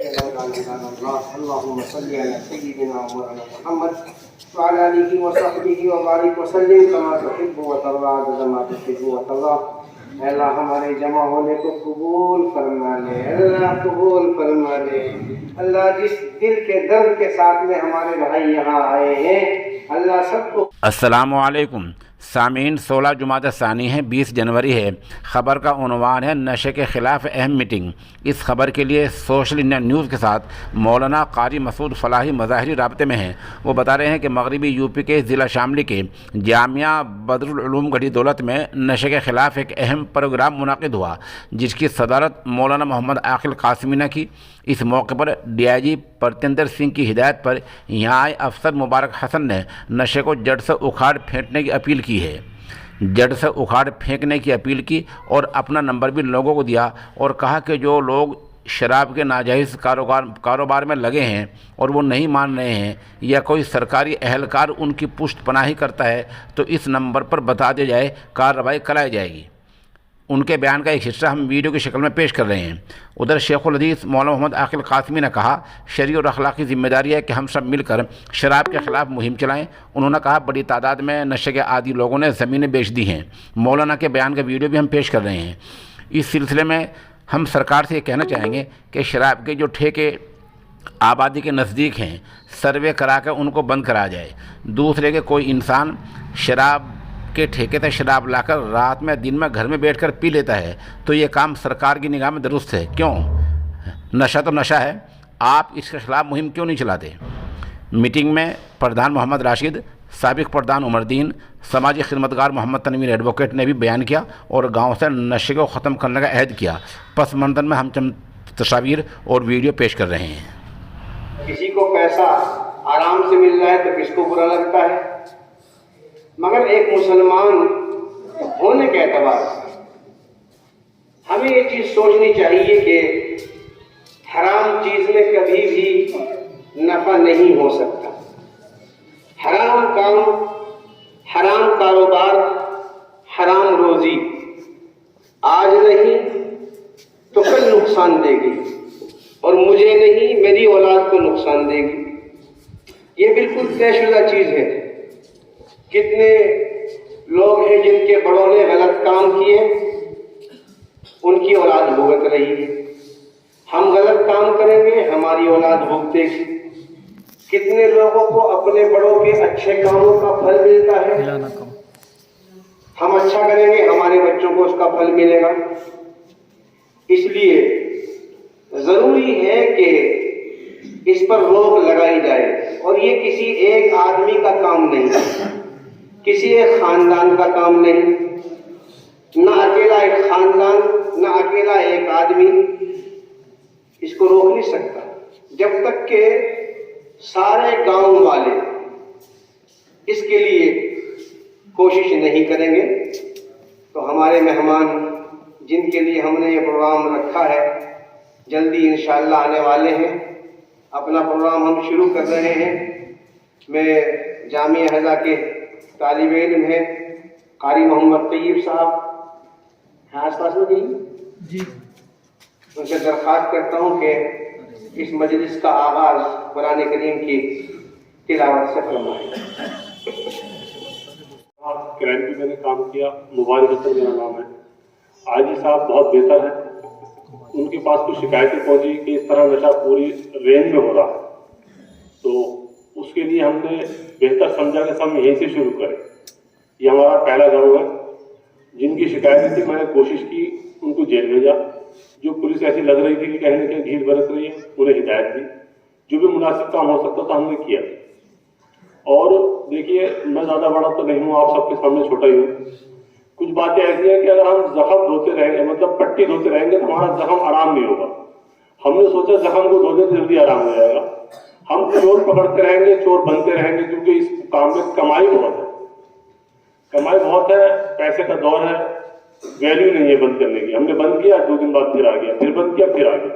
अल्लाहुम्मा सल्ली अला सय्यिदिना मौलाना मुहम्मद व अला आलिहि व सहबिहि व बारिक व सल्लिम कमा तुहिब्बु व तर्दा अदद मा तुहिब्बु व तर्दा। अल्लाह हमारे जमा होने को कबूल फरमा ले, अल्लाह कबूल फरमा ले। अल्लाह जिस दिल के दर्द के साथ में हमारे भाई यहाँ आए हैं, अल्लाह सबको। अस्सलामु अलैकुम सामीन, 16 जुमादा सानी है, 20 जनवरी है। ख़बर का उन्वान है नशे के ख़िलाफ़ अहम मीटिंग। इस खबर के लिए सोशल इंडिया न्यूज़ के साथ मौलाना कारी मसूद फ़लाही मज़ाहिरी राब्ते में हैं। वो बता रहे हैं कि मगरबी यूपी के ज़िला शामली के जामिया बदरुल उलूम गढ़ी दौलत में नशे के ख़िलाफ़ एक अहम प्रोग्राम मुनाक़िद हुआ, जिसकी सदारत मौलाना मोहम्मद आकिल कासिमी ने की। इस मौके पर DIG परतेंद्र सिंह की हिदायत पर यहाँ आए अफसर मुबारक हसन ने नशे को जड़ से उखाड़ फेंकने की अपील की है। जड़ से उखाड़ फेंकने की अपील की और अपना नंबर भी लोगों को दिया और कहा कि जो लोग शराब के नाजायज़ कारोबार में लगे हैं और वो नहीं मान रहे हैं या कोई सरकारी अहलकार उनकी पुष्ट पनाही करता है तो इस नंबर पर बता दिया जाए, कार्रवाई कराई जाएगी। उनके बयान का एक हिस्सा हम वीडियो की शक्ल में पेश कर रहे हैं। उधर शेखुल हदीस मौलाना मोहम्मद आकिल कासिमी ने कहा, शरई और अखलाकी ज़िम्मेदारी है कि हम सब मिलकर शराब के ख़िलाफ़ मुहिम चलाएं। उन्होंने कहा, बड़ी तादाद में नशे के आदी लोगों ने ज़मीनें बेच दी हैं। मौलाना के बयान का वीडियो भी हम पेश कर रहे हैं। इस सिलसिले में हम सरकार से ये कहना चाहेंगे कि शराब के जो ठेके आबादी के नज़दीक हैं, सर्वे करा कर उनको बंद कराया जाए। दूसरे के कोई इंसान शराब के ठेके से शराब लाकर रात में दिन में घर में बैठकर पी लेता है तो ये काम सरकार की निगाह में दुरुस्त है? क्यों? नशा तो नशा है, आप इसके ख़िलाफ़ मुहिम क्यों नहीं चलाते? मीटिंग में प्रधान मोहम्मद राशिद, साबिक प्रधान उमरदीन, समाजी खिदमतगार मोहम्मद तनवीर एडवोकेट ने भी बयान किया और गाँव से नशे को ख़त्म करने का अहद किया। पस मंज़र में हम चंद तस्वीर और वीडियो पेश कर रहे हैं। किसी को पैसा आराम से मिल रहा है तो किसको बुरा लगता है, मगर एक मुसलमान होने के एतबार से हमें ये चीज़ सोचनी चाहिए कि हराम चीज़ में कभी भी नफ़ा नहीं हो सकता। हराम काम, हराम कारोबार, हराम रोज़ी आज नहीं तो कल नुकसान देगी और मुझे नहीं, मेरी औलाद को नुकसान देगी। ये बिल्कुल तयशुदा चीज़ है। कितने लोग हैं जिनके बड़ों ने गलत काम किए, उनकी औलाद भुगत रही है। हम गलत काम करेंगे, हमारी औलाद भुगतेगी। कितने लोगों को अपने बड़ों के अच्छे कामों का फल मिलता है, हम अच्छा करेंगे, हमारे बच्चों को उसका फल मिलेगा। इसलिए जरूरी है कि इस पर रोक लगाई जाए और ये किसी एक आदमी का काम नहीं है, किसी एक खानदान का काम नहीं। ना अकेला एक खानदान, ना अकेला एक आदमी इसको रोक नहीं सकता। जब तक के सारे गांव वाले इसके लिए कोशिश नहीं करेंगे तो हमारे मेहमान जिनके लिए हमने ये प्रोग्राम रखा है जल्दी इंशाअल्लाह आने वाले हैं। अपना प्रोग्राम हम शुरू कर रहे हैं। मैं जामिया हज़ा के तालिब इल्म है कारी मोहम्मद तैयब साहब हैं आसपास में जी, उनसे दरख्वास्त करता हूँ कि इस मजलिस का आगाज़ कुरान करीम की तिलावत से फरमाएं। क्राइम भी मैंने काम किया, मुबारक हसन मेरा नाम है। आजी साहब बहुत बेहतर है, उनके पास कुछ शिकायतें पहुंची कि इस तरह नशा पूरी रेंज में हो रहा है, तो उसके लिए हमने बेहतर समझा कि हम यहीं से शुरू करें। ये हमारा पहला गाँव है। जिनकी शिकायतें थी मैंने कोशिश की उनको जेल भेजा, जो पुलिस ऐसी लग रही थी कि कहीं न कहीं ढील बरत रही है उन्हें हिदायत दी, जो भी मुनासिब काम हो सकता था हमने किया। और देखिए, मैं ज़्यादा बड़ा तो नहीं हूँ, आप सबके सामने छोटा ही हूँ। कुछ बातें ऐसी हैं कि अगर हम जख्म धोते रहेंगे, मतलब पट्टी धोते रहेंगे, तो हमारा जख्म आराम नहीं होगा। हमने सोचा जख्म को धोने से जल्दी आराम हो जाएगा। हम चोर पकड़ते रहेंगे, चोर बनते रहेंगे, क्योंकि इस काम में कमाई बहुत है, कमाई बहुत है, पैसे का दौर है, वैल्यू नहीं है बंद करने की। हमने बंद किया, 2 दिन बाद फिर आ गया, फिर बंद किया, फिर आ गया।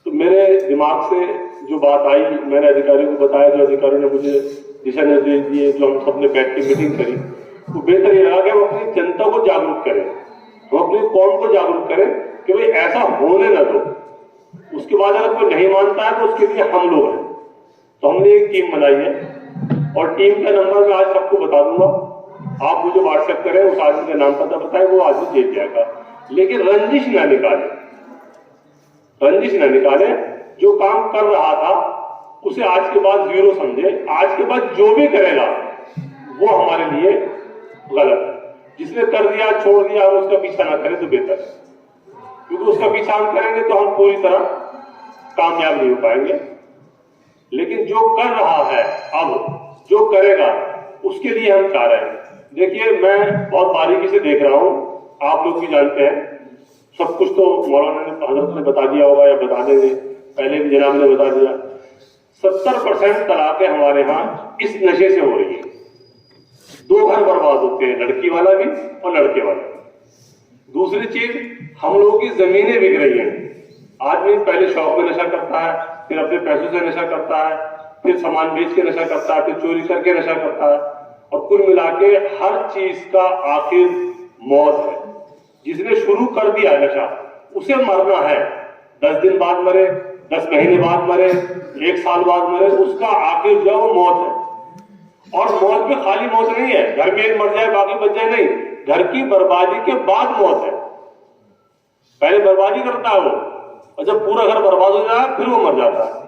तो मेरे दिमाग से जो बात आई, मैंने अधिकारियों को बताया, जो अधिकारियों ने मुझे दिशा निर्देश दिए, जो हम सब ने बैठ के मीटिंग करी, तो बेहतर ये लगा कि हम अपनी जनता को जागरूक करें, हम अपनी कौम को जागरूक करें कि भाई ऐसा होने न दो। उसके बाद अगर कोई नहीं मानता है तो उसके लिए हम लोग हैं। तो हमने एक टीम बनाई है और टीम का नंबर मैं आज सबको बता दूंगा। आप मुझे व्हाट्सएप करें, उस आदमी का नाम पता बताए, वो आदमी जीत जाएगा। लेकिन रंजिश ना निकाले, रंजिश ना निकाले। जो काम कर रहा था उसे आज के बाद जीरो समझे। आज के बाद जो भी करेगा वो हमारे लिए गलत है। जिसने कर दिया, छोड़ दिया, हम उसका पीछा ना करें तो बेहतर है, क्योंकि उसका पीछा हम करेंगे तो हम पूरी तरह कामयाब नहीं हो पाएंगे। लेकिन जो कर रहा है, अब जो करेगा, उसके लिए हम चाह रहे हैं। देखिए, मैं बहुत बारीकी से देख रहा हूं, आप लोग भी जानते हैं, सब कुछ तो मौलाना ने, हजरत ने बता दिया होगा या बता देंगे, पहले भी जनाब ने बता दिया। 70% तलाकें हमारे यहाँ इस नशे से हो रही है। 2 घर बर्बाद होते हैं, लड़की वाला भी और लड़के वाला भी। दूसरी चीज, हम लोगों की जमीनें बिक रही हैं। आदमी पहले शौक में नशा करता है, फिर अपने पैसों से नशा करता है, फिर सामान बेच के नशा करता है, फिर चोरी करके नशा करता है, और कुल मिला के हर चीज का आखिर मौत है। जिसने शुरू कर दिया नशा, उसे मरना है। 10 दिन बाद मरे, 10 महीने बाद मरे, 1 साल बाद मरे, उसका आखिर जो वो मौत है। और मौत में खाली मौत नहीं है, घर में एक मर जाए बाकी बच जाए, नहीं, घर की बर्बादी के बाद मौत है। पहले बर्बादी करता है वो, और जब पूरा घर बर्बाद हो जाए फिर वो मर जाता है।